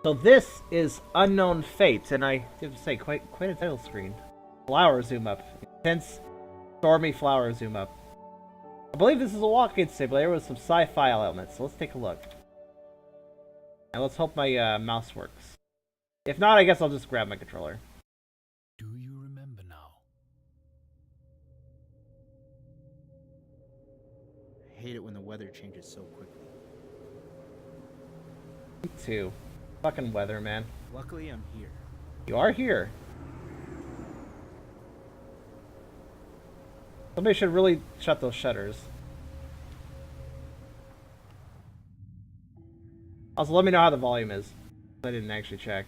So this is Unknown Fate, and I have to say, quite a title screen. Flower zoom up. Intense, stormy flower zoom up. I believe this is a walking simulator with some sci-fi elements, so let's take a look. And let's hope my mouse works. If not, I guess I'll just grab my controller. Do you remember now? I hate it when the weather changes so quickly. Me too. Fucking weather, man. Luckily, I'm here. You are here. Somebody should really shut those shutters. Also, let me know how the volume is. I didn't actually check.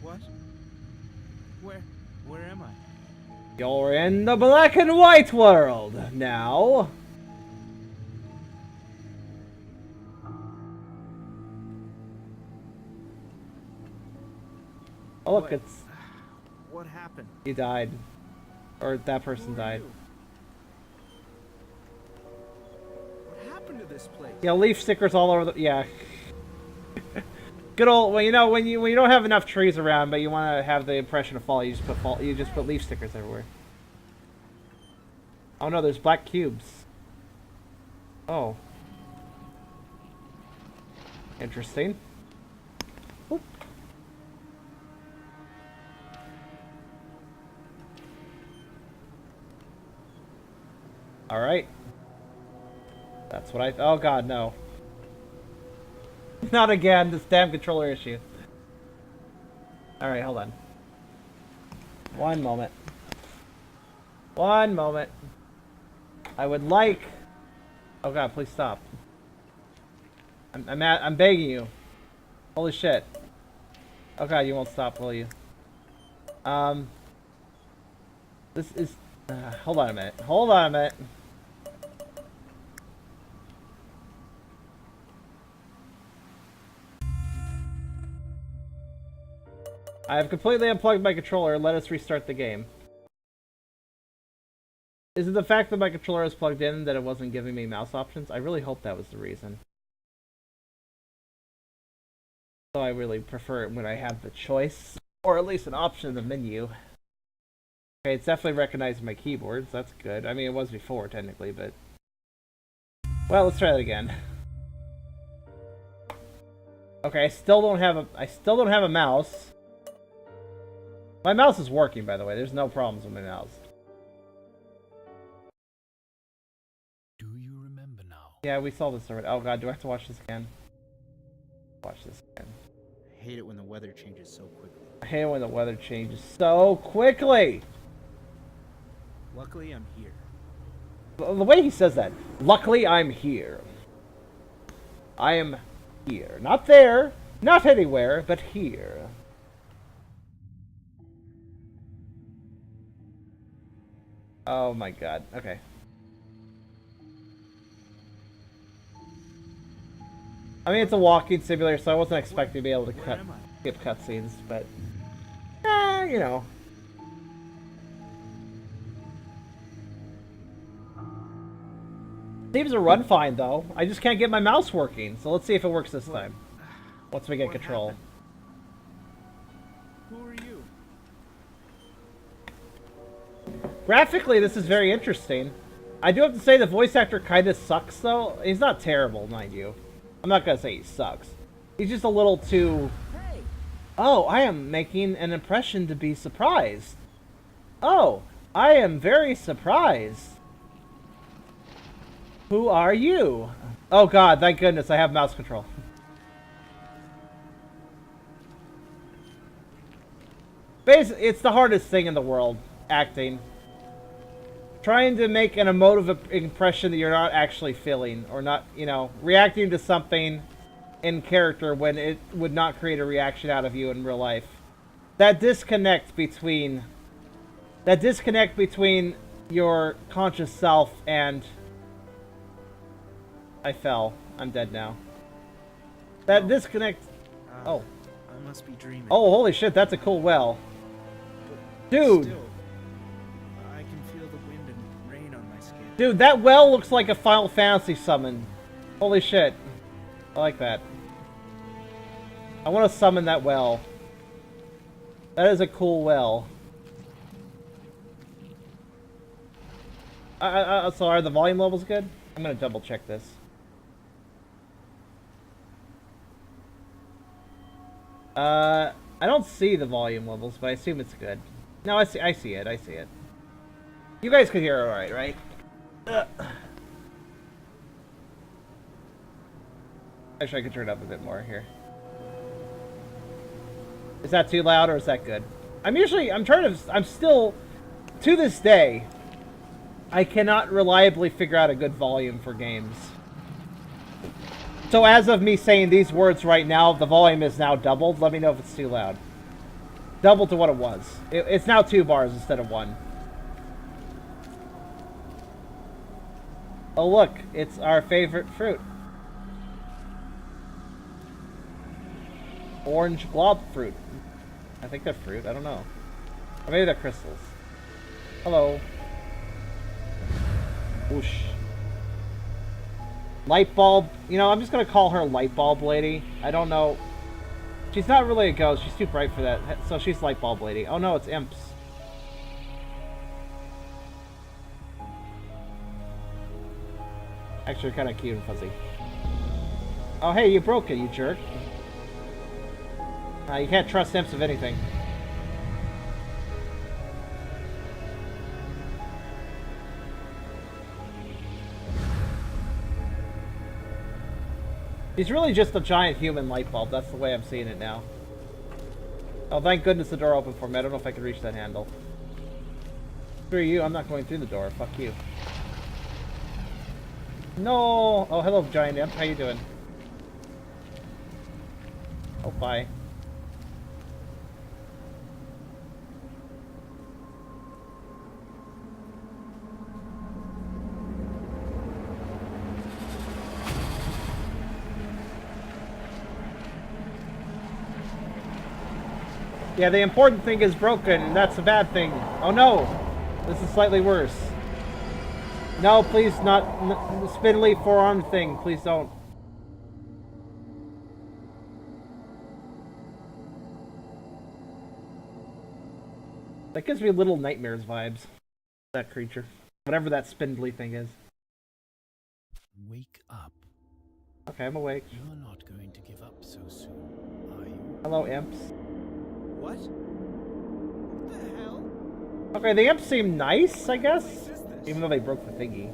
What? Where am I? You're in the black and white world now. Oh look, it's... What happened? You died. Or that person died. What happened to this place? Yeah, leaf stickers all over the... Yeah. Good old... Well, you know, when you don't have enough trees around, but you want to have the impression of fall, you just put leaf stickers everywhere. Oh no, there's black cubes. Oh. Interesting. Oop. Alright. That's what I... Oh god, no. Not again, this damn controller issue. Alright, hold on. One moment. One moment. I would like... Oh god, please stop. I'm begging you. Holy shit. Oh god, you won't stop, will you? This is... hold on a minute. Hold on a minute. I have completely unplugged my controller. Let us restart the game. Is it the fact that my controller is plugged in that it wasn't giving me mouse options? I really hope that was the reason. So I really prefer it when I have the choice, or at least an option in the menu. Okay, it's definitely recognizing my keyboards. That's good. I mean, it was before, technically, but... Well, let's try that again. Okay, I still don't have a mouse. My mouse is working, by the way. There's no problems with my mouse. Do you remember now? Yeah, we saw this already. Oh god, do I have to watch this again? Watch this again. I hate it when the weather changes so quickly. I hate when the weather changes so quickly! Luckily, I'm here. The way he says that. Luckily, I'm here. I am here. Not there, not anywhere, but here. Oh my god. Okay. I mean, it's a walking simulator, so I wasn't expecting to be able to skip cutscenes, but... you know. Seems to run fine, though. I just can't get my mouse working, so let's see if it works this time. Once we get control. Happened? Who are you? Graphically, this is very interesting. I do have to say the voice actor kind of sucks, though. He's not terrible, mind you. I'm not going to say he sucks. He's just a little too... Hey! Oh, I am making an impression to be surprised. Oh, I am very surprised. Who are you? Oh god, thank goodness I have mouse control. Basically, it's the hardest thing in the world, acting. Trying to make an emotive impression that you're not actually feeling, or not, you know, reacting to something in character when it would not create a reaction out of you in real life. That disconnect between your conscious self and... I fell. I'm dead now. That disconnect... Oh. I must be dreaming. Oh, holy shit, that's a cool well. But Dude! still, I can feel the wind and rain on my skin. Dude, that well looks like a Final Fantasy summon. Holy shit. I like that. I want to summon that well. That is a cool well. So are the volume levels good? I'm gonna double check this. I don't see the volume levels, but I assume it's good. No, I see it. I see it. You guys could hear it alright, right? Actually, I could turn it up a bit more here. Is that too loud or is that good? I'm still, to this day, I cannot reliably figure out a good volume for games. So as of me saying these words right now, the volume is now doubled. Let me know if it's too loud. Double to what it was. It's now 2 bars instead of 1. Oh look, it's our favorite fruit. Orange glob fruit. I think they're fruit, I don't know. Or maybe they're crystals. Hello. Whoosh. Light bulb. You know, I'm just gonna call her Light Bulb Lady. I don't know. She's not really a ghost. She's too bright for that. So she's Light Bulb Lady. Oh no, it's imps. Actually, kind of cute and fuzzy. Oh hey, you broke it, you jerk. You can't trust imps of anything. He's really just a giant human light bulb. That's the way I'm seeing it now. Oh, thank goodness the door opened for me. I don't know if I can reach that handle. Screw you. I'm not going through the door. Fuck you. No. Oh, hello, giant imp. How you doing? Oh, bye. Yeah, the important thing is broken, and that's a bad thing. Oh no! This is slightly worse. No, please not. Spindly forearm thing, please don't. That gives me Little Nightmares vibes. That creature. Whatever that spindly thing is. Wake up. Okay, I'm awake. You're not going to give up so soon, are you? Hello, imps. What? What the hell? Okay, the imps seem nice, I guess. What is this? Even though they broke the thingy.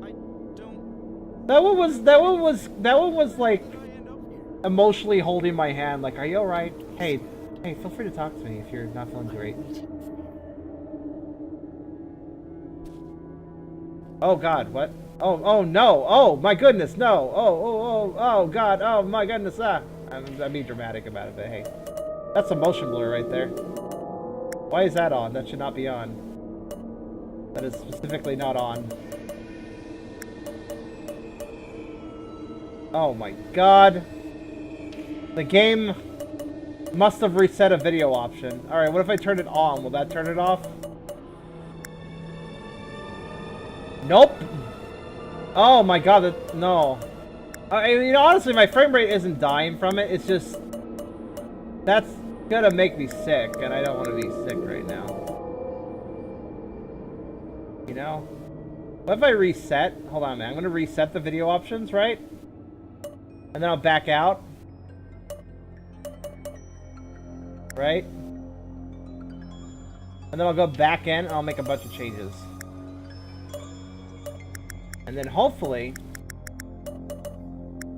I don't... That one was like How did I end up here? emotionally holding my hand, like, are you alright? Hey, feel free to talk to me if you're not feeling great. Oh god, what? Oh no! Oh my goodness, no! Oh god, oh my goodness, ah! I'm being dramatic about it, but hey. That's a motion blur right there. Why is that on? That should not be on. That is specifically not on. Oh my god. The game must have reset a video option. Alright, what if I turn it on? Will that turn it off? Nope! Oh my god, no. You know, honestly, my frame rate isn't dying from it. It's just... That's gonna make me sick, and I don't want to be sick right now. You know? What if I reset? Hold on, man. I'm gonna reset the video options, right? And then I'll back out. Right? And then I'll go back in, and I'll make a bunch of changes. And then hopefully,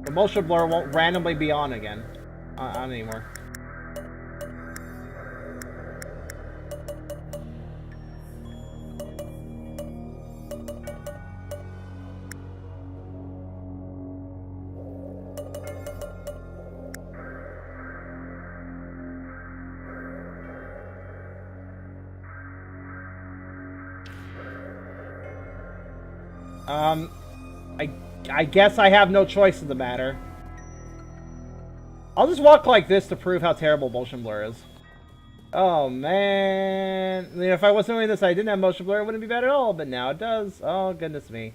the motion blur won't randomly be on again. On anymore. I guess I have no choice in the matter. I'll just walk like this to prove how terrible motion blur is. Oh man. You know, if I wasn't doing this, I didn't have motion blur, it wouldn't be bad at all, but now it does. Oh goodness me.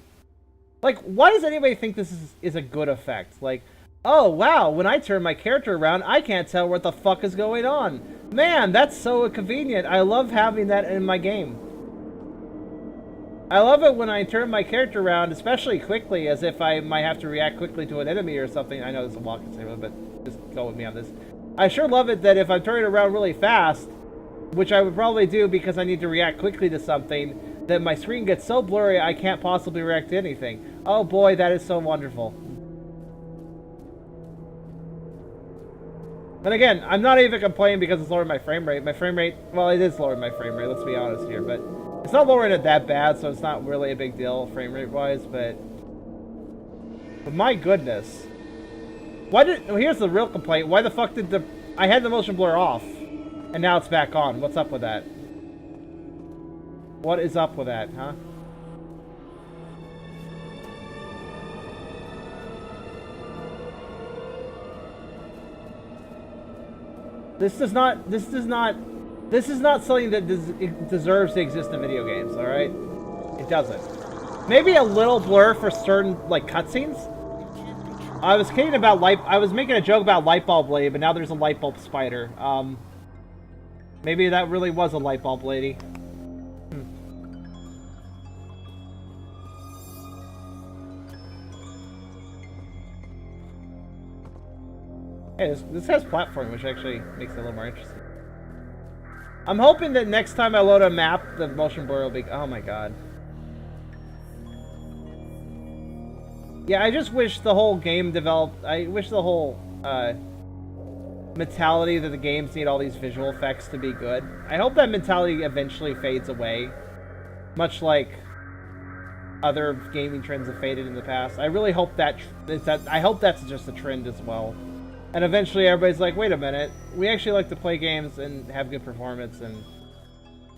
Like, why does anybody think this is a good effect? Like, oh wow, when I turn my character around, I can't tell what the fuck is going on. Man, that's so convenient. I love having that in my game. I love it when I turn my character around, especially quickly, as if I might have to react quickly to an enemy or something. I know this is a walking saber, but just go with me on this. I sure love it that if I'm turning around really fast, which I would probably do because I need to react quickly to something, that my screen gets so blurry I can't possibly react to anything. Oh boy, that is so wonderful. And again, I'm not even complaining because it's lowering my frame rate. My frame rate, well, it is lowering my frame rate, let's be honest here, but it's not lowering it that bad, so it's not really a big deal frame rate wise, but my goodness. Why did, well, here's the real complaint. Why the fuck did I had the motion blur off, and now it's back on. What's up with that? What is up with that, huh? This is not something that deserves to exist in video games, alright? It doesn't. Maybe a little blur for certain, like, cutscenes? I was kidding about I was making a joke about light bulb lady, but now there's a light bulb spider. Maybe that really was a light bulb lady. Hey, this has platform, which actually makes it a little more interesting. I'm hoping that next time I load a map, the motion blur will be... Oh my god. Yeah, I just wish the whole game developed... I wish the whole mentality that the games need all these visual effects to be good. I hope that mentality eventually fades away. Much like other gaming trends have faded in the past. I really hope I hope that's just a trend as well. And eventually everybody's like, wait a minute, we actually like to play games and have good performance and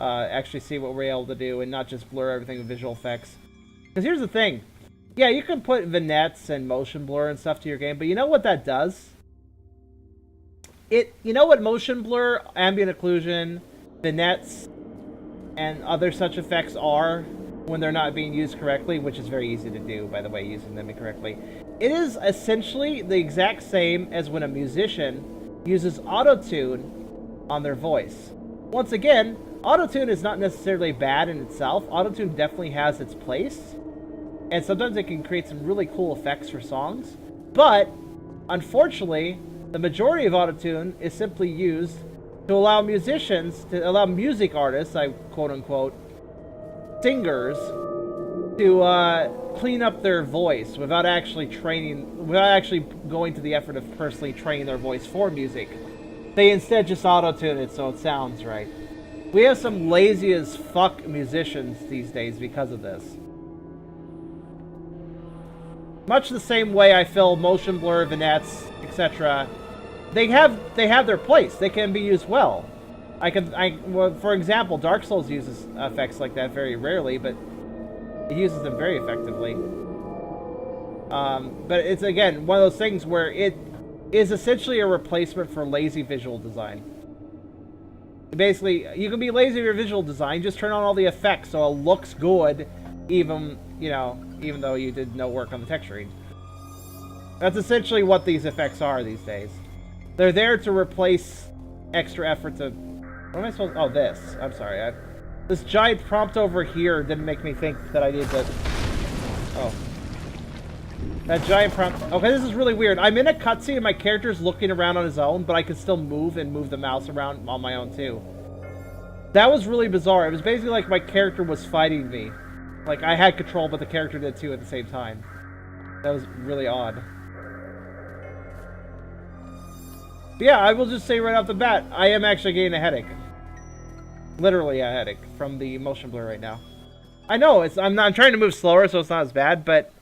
actually see what we're able to do and not just blur everything with visual effects. Because here's the thing. Yeah, you can put vignettes and motion blur and stuff to your game, but you know what that does? You know what motion blur, ambient occlusion, vignettes, and other such effects are when they're not being used correctly, which is very easy to do, by the way, using them incorrectly. It is essentially the exact same as when a musician uses auto-tune on their voice. Once again, auto-tune is not necessarily bad in itself. Auto-tune definitely has its place, and sometimes it can create some really cool effects for songs. But, unfortunately, the majority of auto-tune is simply used to allow music artists, quote-unquote, singers, to clean up their voice without actually going to the effort of personally training their voice for music. They instead just auto-tune it so it sounds right. We have some lazy as fuck musicians these days because of this. Much the same way I feel motion blur, vignettes, etc. They have their place. They can be used well. Well, for example, Dark Souls uses effects like that very rarely, but it uses them very effectively. But it's, again, one of those things where it is essentially a replacement for lazy visual design. Basically, you can be lazy with your visual design, just turn on all the effects so it looks good, even though you did no work on the texturing. That's essentially what these effects are these days. They're there to replace extra efforts of... What am I supposed to... Oh, this. I'm sorry. This giant prompt over here didn't make me think that I needed to... Oh. That giant prompt... Okay, this is really weird. I'm in a cutscene and my character's looking around on his own, but I can still move and move the mouse around on my own, too. That was really bizarre. It was basically like my character was fighting me. Like, I had control, but the character did, too, at the same time. That was really odd. But yeah, I will just say right off the bat, I am actually getting a headache. Literally a headache from the motion blur right now. I know, I'm trying to move slower so it's not as bad, but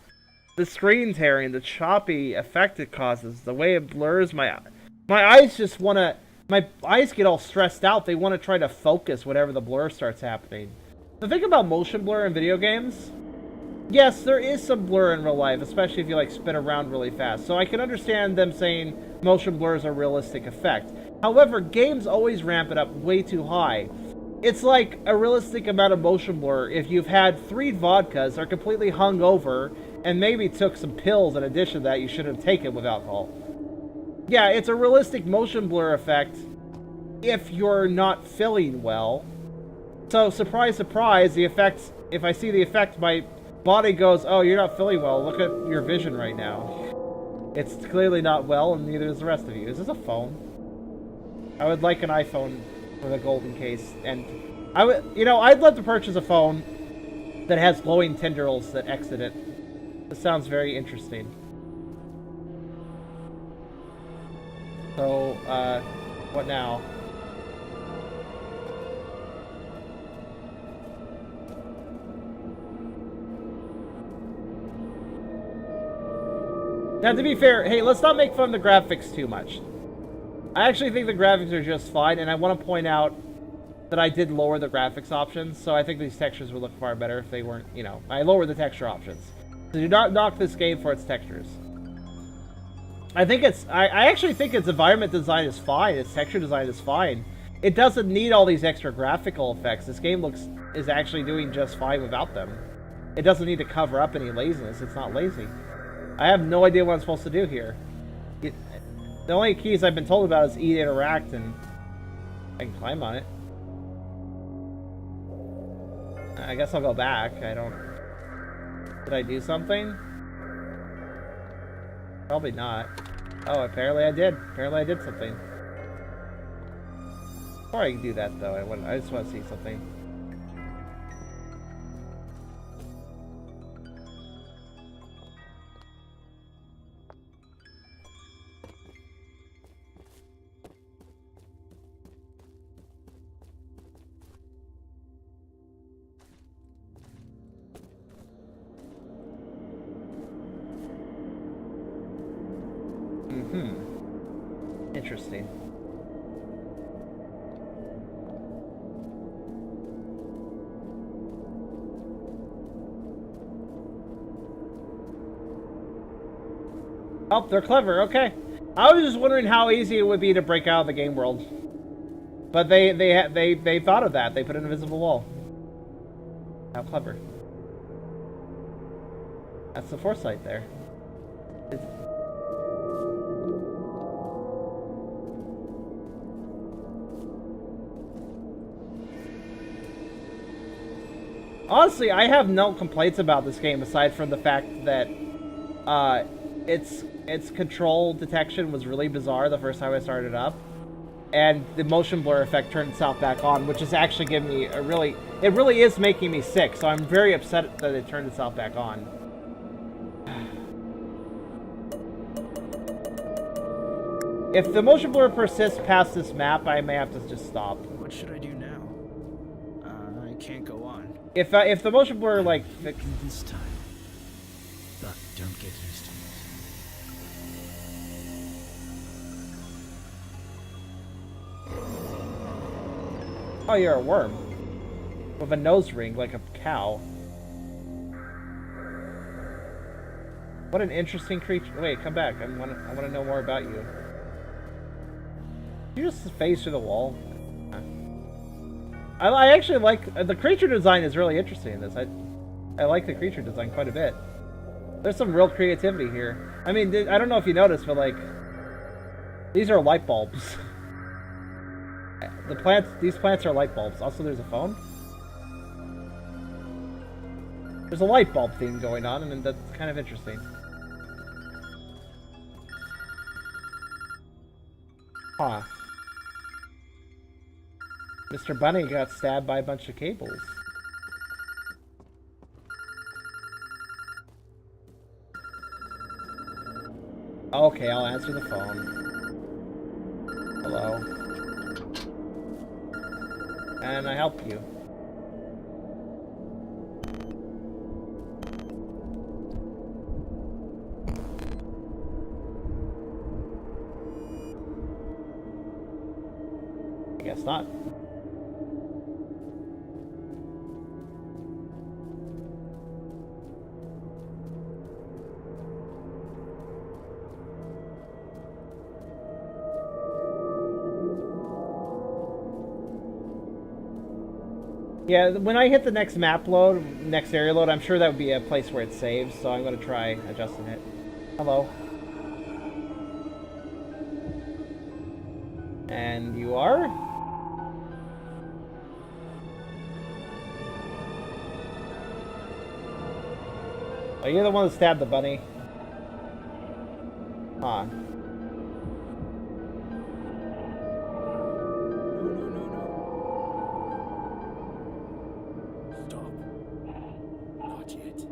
the screen tearing, the choppy effect it causes, the way it blurs my eyes just want to... My eyes get all stressed out. They want to try to focus whenever the blur starts happening. The thing about motion blur in video games... Yes, there is some blur in real life, especially if you, like, spin around really fast. So I can understand them saying motion blur is a realistic effect. However, games always ramp it up way too high. It's like a realistic amount of motion blur if you've had 3 vodkas, are completely hungover, and maybe took some pills in addition to that you should have taken with alcohol. Yeah, it's a realistic motion blur effect if you're not feeling well. So, surprise, surprise, the effects, if I see the effect, my body goes, oh, you're not feeling well, look at your vision right now. It's clearly not well, and neither is the rest of you. Is this a phone? I would like an iPhone with a golden case, and I would, you know, I'd love to purchase a phone that has glowing tendrils that exit it. This sounds very interesting. So, what now? Now, to be fair, hey, let's not make fun of the graphics too much. I actually think the graphics are just fine, and I want to point out that I did lower the graphics options, so I think these textures would look far better if they weren't, you know, I lowered the texture options. So do not knock this game for its textures. I think it's, I actually think its environment design is fine, its texture design is fine. It doesn't need all these extra graphical effects. This game is actually doing just fine without them. It doesn't need to cover up any laziness, it's not lazy. I have no idea what I'm supposed to do here. The only keys I've been told about is eat, interact, and I can climb on it. I guess I'll go back. I don't... Did I do something? Probably not. Oh, apparently I did. Apparently I did something. Before I can do that, though, I just want to see something. Interesting. Oh, they're clever. Okay. I was just wondering how easy it would be to break out of the game world. But they thought of that. They put an invisible wall. How clever. That's the foresight there. Honestly, I have no complaints about this game aside from the fact that its control detection was really bizarre the first time I started up, and the motion blur effect turned itself back on, which is actually giving me a really, it really is making me sick. So I'm very upset that it turned itself back on. If the motion blur persists past this map, I may have to just stop. What should I do now? I can't go on. If the motion blur like this time, but don't get used to it. Oh, you're a worm with a nose ring like a cow. What an interesting creature. Wait, come back. I want to know more about you. You just phase through the wall. I actually like the creature design is really interesting in this. I like the creature design quite a bit. There's some real creativity here. I mean, I don't know if you noticed, but like these are light bulbs. These plants are light bulbs. Also, there's a phone. There's a light bulb theme going on, and that's kind of interesting. Huh. Mr. Bunny got stabbed by a bunch of cables. Okay, I'll answer the phone. Hello. And I help you. I guess not. Yeah, when I hit the next map load, next area load, I'm sure that would be a place where it saves, so I'm going to try adjusting it. Hello. And you are? Oh, you're the one that stabbed the bunny. Huh. Stop. Not yet.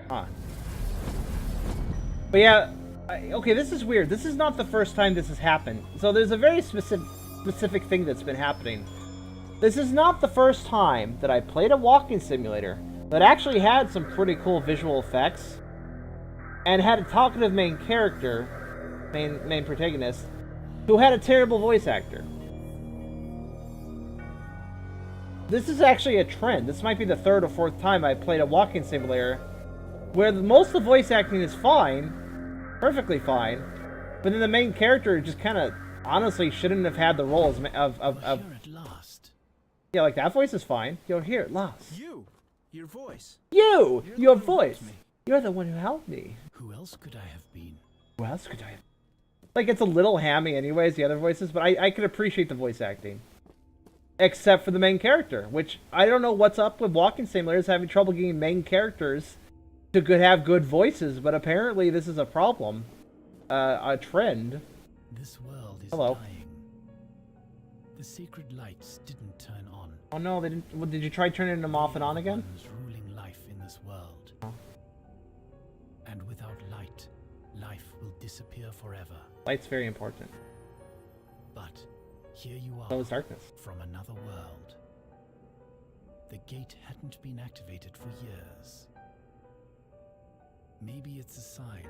Huh. But yeah, okay, this is weird. This is not the first time this has happened. So there's a very specific thing that's been happening. This is not the first time that I played a walking simulator that actually had some pretty cool visual effects and had a talkative main character, main protagonist, who had a terrible voice actor. This is actually a trend. This might be the third or fourth time I played a walking simulator where most of the voice acting is fine, perfectly fine, but then the main character just kind of honestly shouldn't have had the role of Here at last. yeah, like that voice is fine. You're here at last. Your voice. Your the one who voice. helped me. You're the one who helped me. Who else could I have been? Who else could I have? Like, it's a little hammy anyways, the other voices, but I could appreciate the voice acting. Except for the main character, which I don't know what's up with walking simulators having trouble getting main characters to have good voices, but apparently this is a problem. A trend. This world is Hello. dying. The sacred lights didn't turn on. Oh no, they didn't. Well, did you try turning them off and on again? Ones ruling life in this world. Oh. And without light, life will disappear forever. Light's very important. But here you are. So is darkness. From another world. The gate hadn't been activated for years. Maybe it's a sign.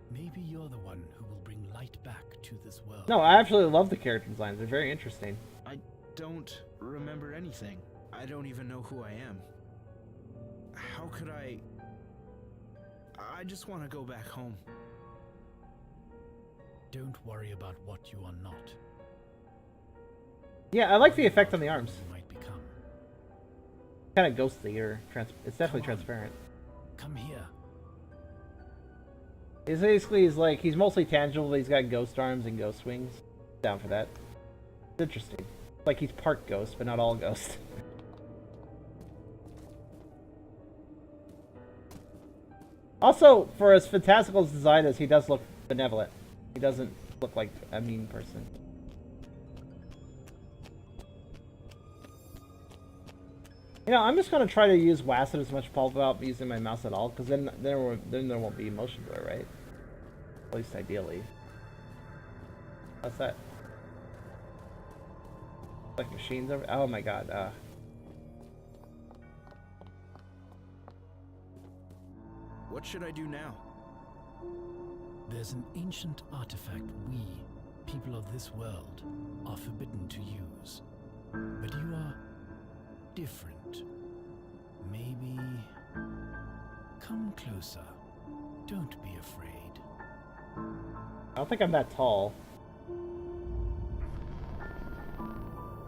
Maybe you're the one who will bring light back to this world. No, I absolutely love the character designs. They're very interesting. I don't remember anything. I don't even know who I am. How could I just want to go back home. Don't worry about what you are not. Yeah, I like the effect on the arms. You might become. Kind of ghostly, or it's definitely Come on. transparent. Come here. He's mostly tangible, but he's got ghost arms and ghost wings. Down for that. It's interesting. Like he's part ghost, but not all ghost. Also, for as fantastical as design is, he does look benevolent. He doesn't look like a mean person. You know, I'm just gonna try to use WASD as much as possible without using my mouse at all, because then there won't be motion blur, right? At least ideally. What's that? Like machines over. Oh my god. What should I do now? There's an ancient artifact we, people of this world, are forbidden to use. But you are different. Maybe... come closer. Don't be afraid. I don't think I'm that tall.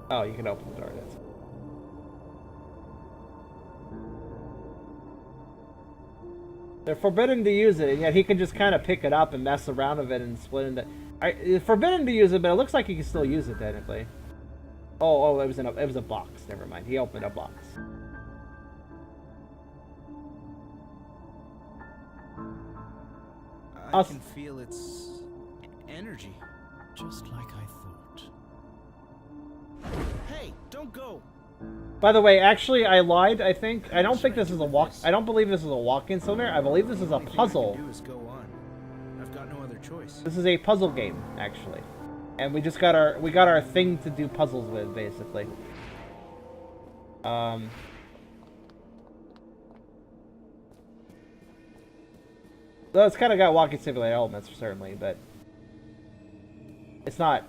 Oh, you can open the door. That's... They're forbidden to use it, and yet he can just kind of pick it up and mess around with it and split into... It's forbidden to use it, but it looks like he can still use it technically. Oh, it was a box. Never mind. He opened a box. I can feel its energy. Just like I thought. Hey, don't go. By the way, actually, I lied. I think I don't think this is a walk. I don't believe this is a walk-in simulator. I believe this is a Only thing I puzzle. can do is go on. I've got no other choice. This is a puzzle game, actually, and we got our thing to do puzzles with, basically. Though it's kind of got walking simulator elements, certainly, but it's not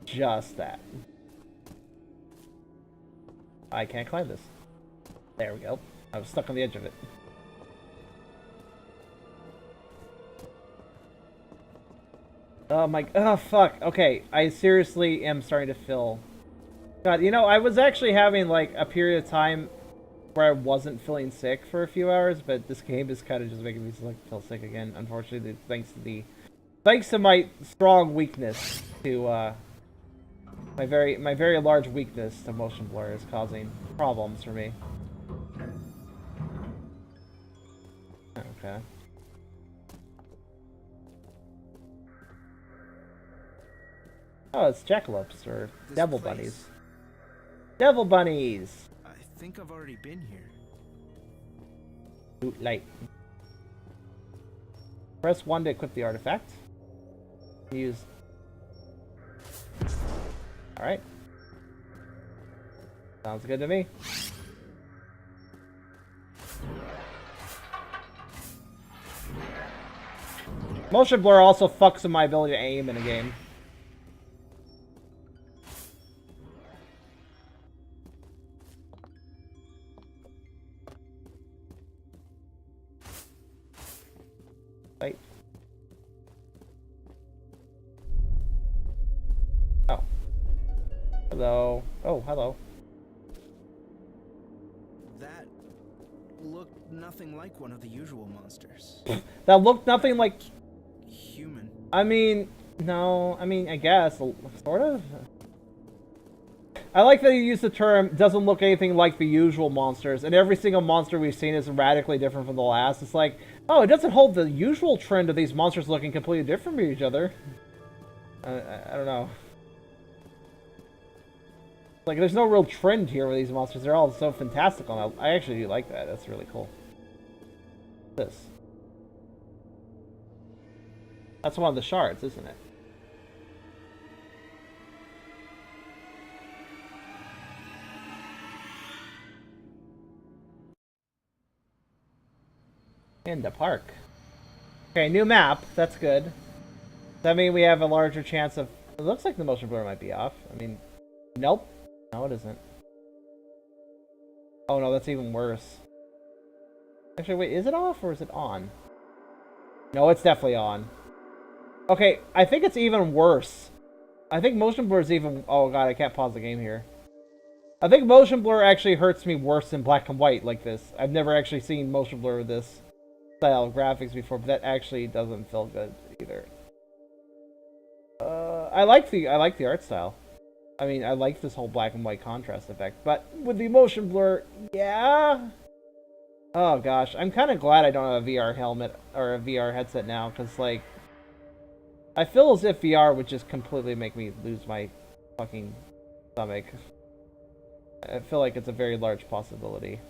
just that. I can't climb this. There we go. I was stuck on the edge of it. Oh my, oh fuck. Okay, I seriously am starting to feel... God, you know, I was actually having like a period of time where I wasn't feeling sick for a few hours, but this game is kind of just making me feel sick again, unfortunately, thanks to my strong weakness to, my very large weakness to motion blur is causing problems for me. Okay. Oh, it's jackalopes, or This devil place. bunnies. Devil bunnies! I think I've already been here. Boot light. Press 1 to equip the artifact. Use... Alright. Sounds good to me. Motion blur also fucks with my ability to aim in a game. Right. Oh. Hello. Oh, hello. That looked nothing like one of the usual monsters. That looked nothing like... Human. I mean, no. I mean, I guess. Sort of. I like that you use the term, doesn't look anything like the usual monsters, and every single monster we've seen is radically different from the last. It's like, oh, it doesn't hold the usual trend of these monsters looking completely different from each other. I don't know. Like, there's no real trend here with these monsters. They're all so fantastical, and I actually do like that. That's really cool. This. That's one of the shards, isn't it? In the park. Okay, new map. That's good. Does that mean we have a larger chance of... It looks like the motion blur might be off. I mean... Nope. No, it isn't. Oh no, that's even worse. Actually, wait, is it off or is it on? No, it's definitely on. Okay, I think it's even worse. I think motion blur is even... Oh god, I can't pause the game here. I think motion blur actually hurts me worse than black and white like this. I've never actually seen motion blur with this style of graphics before, but that actually doesn't feel good either. I like the art style. I mean, I like this whole black and white contrast effect, but with the motion blur, yeah. Oh gosh, I'm kind of glad I don't have a VR helmet or a VR headset now, because like, I feel as if VR would just completely make me lose my fucking stomach. I feel like it's a very large possibility.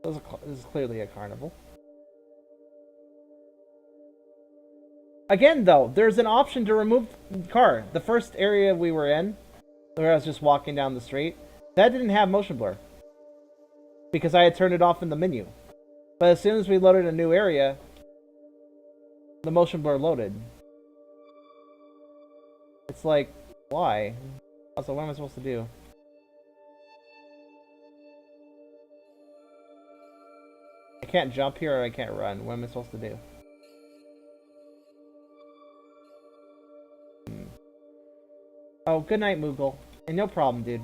This is clearly a carnival. Again, though, there's an option to remove the car. The first area we were in, where I was just walking down the street, that didn't have motion blur. Because I had turned it off in the menu. But as soon as we loaded a new area, the motion blur loaded. It's like, why? Also, what am I supposed to do? I can't jump here or I can't run. What am I supposed to do? Oh, good night, Moogle. And no problem, dude.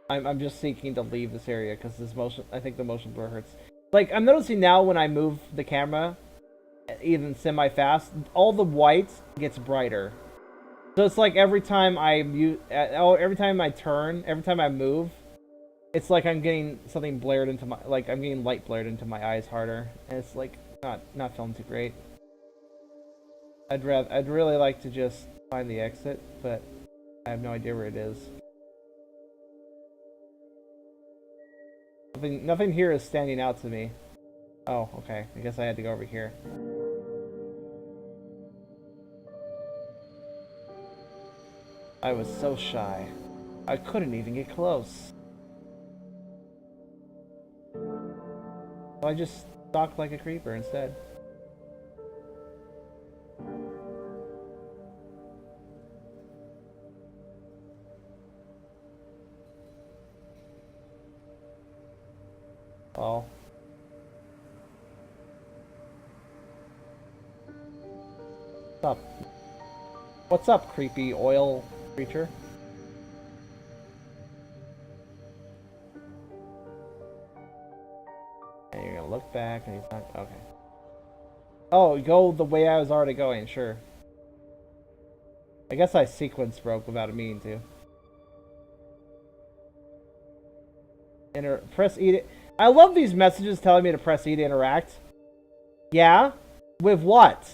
I'm just seeking to leave this area because this motion... I think the motion blur hurts. Like, I'm noticing now when I move the camera, even semi-fast, all the white gets brighter. So it's like every time I every time I turn, every time I move, it's like I'm getting something blared into my... Like, I'm getting light blared into my eyes harder. And it's like... Not feeling too great. I'd really like to just find the exit, but I have no idea where it is. Nothing here is standing out to me. Oh, okay. I guess I had to go over here. I was so shy. I couldn't even get close. So I just stalked like a creeper instead. Oh. What's up? What's up, creepy oil creature? And you're gonna look back and he's not... Okay. Oh, go the way I was already going, sure. I guess I sequence broke without meaning to. Press E to... I love these messages telling me to press E to interact. Yeah? With what?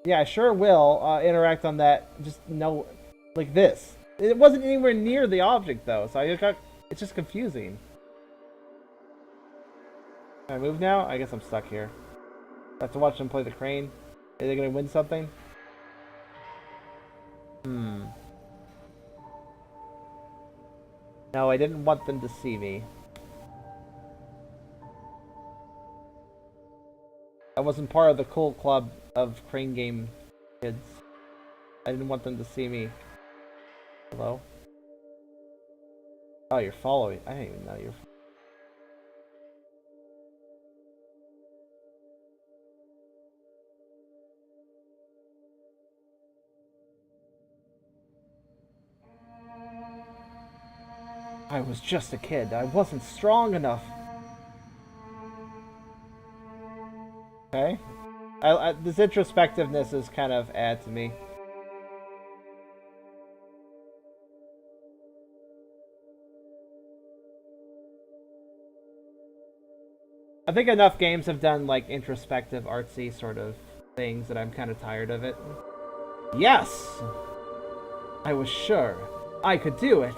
Yeah, I sure will interact on that. Just no... Like this. It wasn't anywhere near the object, though, so it's just confusing. Can I move now? I guess I'm stuck here. I have to watch them play the crane. Are they gonna win something? No, I didn't want them to see me. I wasn't part of the cool club of crane game kids. I didn't want them to see me. Hello? Oh, you're following. I didn't even know you're... I was just a kid. I wasn't strong enough. Okay. This introspectiveness is kind of add to me. I think enough games have done like introspective, artsy sort of things that I'm kind of tired of it. Yes! I was sure I could do it.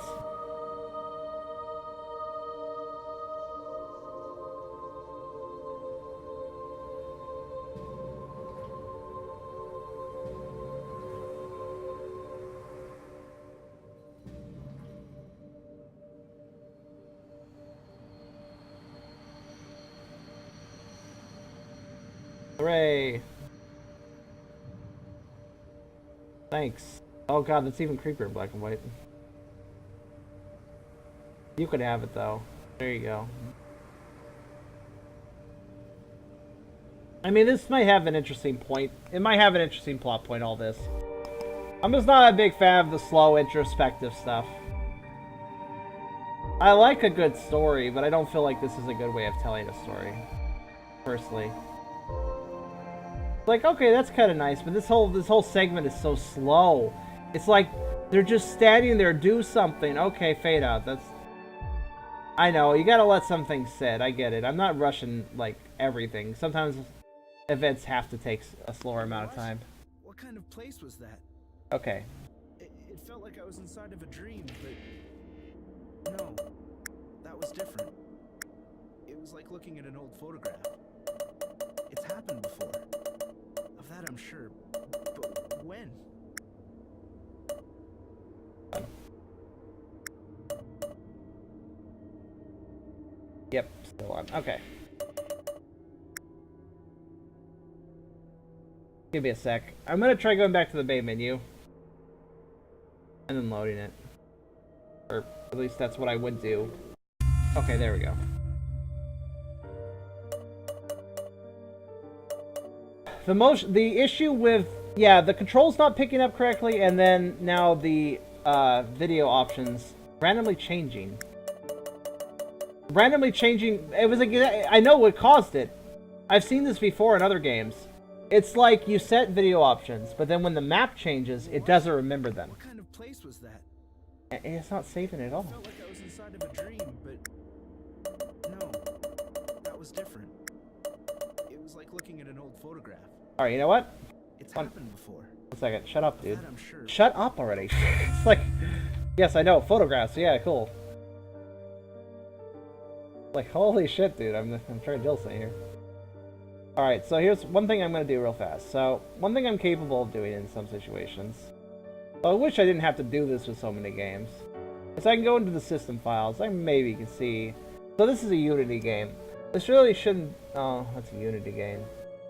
Hooray! Thanks. Oh god, that's even creepier in black and white. You could have it though. There you go. I mean, this might have an interesting point. It might have an interesting plot point, all this. I'm just not a big fan of the slow, introspective stuff. I like a good story, but I don't feel like this is a good way of telling a story. Personally. Like, okay, that's kind of nice, but this whole segment is so slow. It's like they're just standing there, do something. Okay, fade out. That's... I know, you gotta let some things sit. I get it. I'm not rushing, like, everything. Sometimes events have to take a slower amount of time. What kind of place was that? Okay. It felt like I was inside of a dream, but... No, that was different. It was like looking at an old photograph. It's happened before. Of that I'm sure. But when? Yep, still on. Okay. Give me a sec. I'm gonna try going back to the main menu. And then loading it. Or at least that's what I would do. Okay, there we go. The issue with... Yeah, the control's not picking up correctly, and then now the video options randomly changing. Randomly changing... It was like... I know what caused it. I've seen this before in other games. It's like you set video options, but then when the map changes, it doesn't remember them. What kind of place was that? It's not saving at all. It felt like I was inside of a dream, but... No, that was different. It was like looking at an old photograph. Alright, you know what? It's happened before. 1 second. Shut up, dude. That I'm sure. Shut up already. It's like... Yes, I know. Photographs. Yeah, cool. Like, holy shit, dude. I'm trying to deal something here. Alright, so here's one thing I'm going to do real fast. So, one thing I'm capable of doing in some situations. I wish I didn't have to do this with so many games. So I can go into the system files. I maybe can see... So this is a Unity game. This really shouldn't... Oh, that's a Unity game.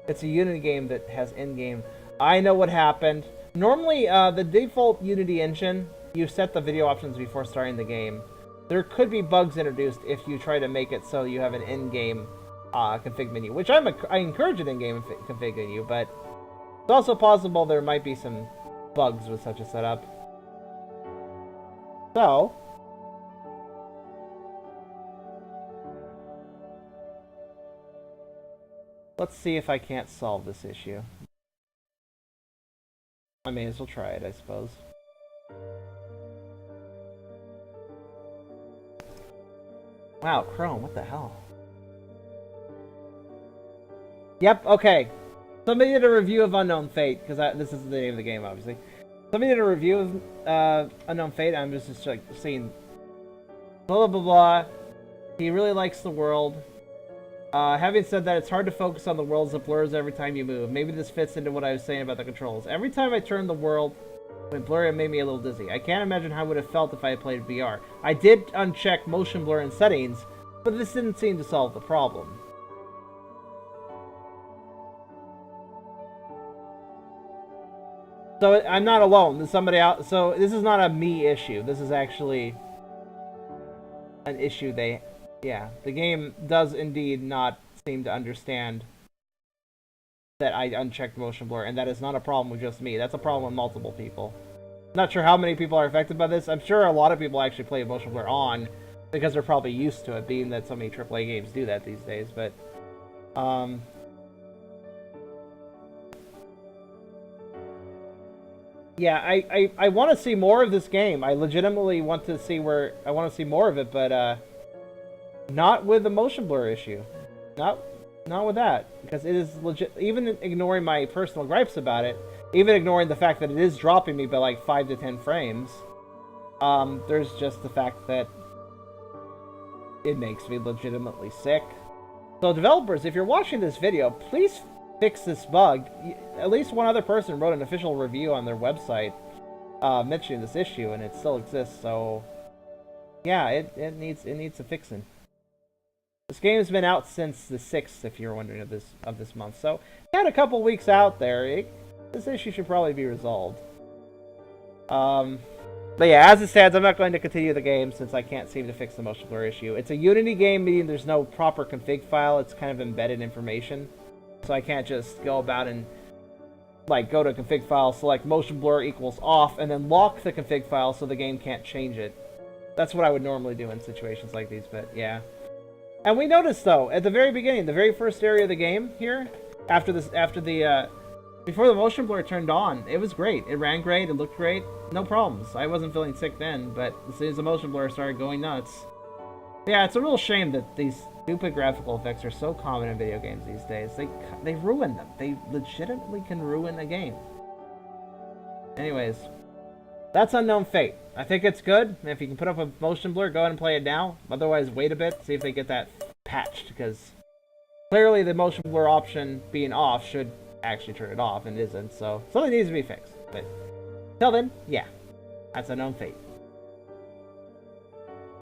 It's a Unity game that has in-game... I know what happened. Normally, the default Unity engine, you set the video options before starting the game. there could be bugs introduced if you try to make it so you have an in-game config menu, which I encourage an in-game config menu, but it's also possible there might be some bugs with such a setup. So, let's see if I can't solve this issue. I may as well try it, I suppose. Wow, Chrome, what the hell? Yep, okay. Somebody did a review of Unknown Fate, because this is the name of the game, obviously. Somebody did a review of Unknown Fate, I'm just like seeing blah blah blah. He really likes the world. Having said that, it's hard to focus on the world as it blurs every time you move. Maybe this fits into what I was saying about the controls. Every time I turned the world, when blurry, it made me a little dizzy. I can't imagine how I would have felt if I had played VR. I did uncheck motion blur in settings, but this didn't seem to solve the problem. So I'm not alone. There's somebody out. So this is not a me issue. This is actually an issue yeah, the game does indeed not seem to understand that I unchecked motion blur, and that is not a problem with just me. That's a problem with multiple people. Not sure how many people are affected by this. I'm sure a lot of people actually play motion blur on because they're probably used to it, being that so many AAA games do that these days, but yeah, I want to see more of this game. I legitimately want to see I want to see more of it, but not with the motion blur issue. Not with that, because it is legit. Even ignoring my personal gripes about it, even ignoring the fact that it is dropping me by like 5 to 10 frames, there's just the fact that it makes me legitimately sick. So developers, if you're watching this video, please fix this bug. At least one other person wrote an official review on their website mentioning this issue, and it still exists. So yeah, it needs a fixing. This game's been out since the 6th, if you're wondering, of this month. So had a couple weeks out there. This issue should probably be resolved. But yeah, as it stands, I'm not going to continue the game since I can't seem to fix the motion blur issue. It's a Unity game, meaning there's no proper config file. It's kind of embedded information. So I can't just go about and like go to config file, select motion blur equals off, and then lock the config file so the game can't change it. That's what I would normally do in situations like these, but yeah. And we noticed though, at the very beginning, the very first area of the game here, before the motion blur turned on, it was great. It ran great, it looked great, no problems. I wasn't feeling sick then, but as soon as the motion blur started going nuts. Yeah, it's a real shame that these stupid graphical effects are so common in video games these days. They ruin them. They legitimately can ruin a game. Anyways, that's Unknown Fate. I think it's good. If you can put up a motion blur, go ahead and play it now. Otherwise, wait a bit, see if they get that patched, because clearly the motion blur option being off should actually turn it off, and it isn't, so something needs to be fixed. But till then, yeah, that's Unknown Fate.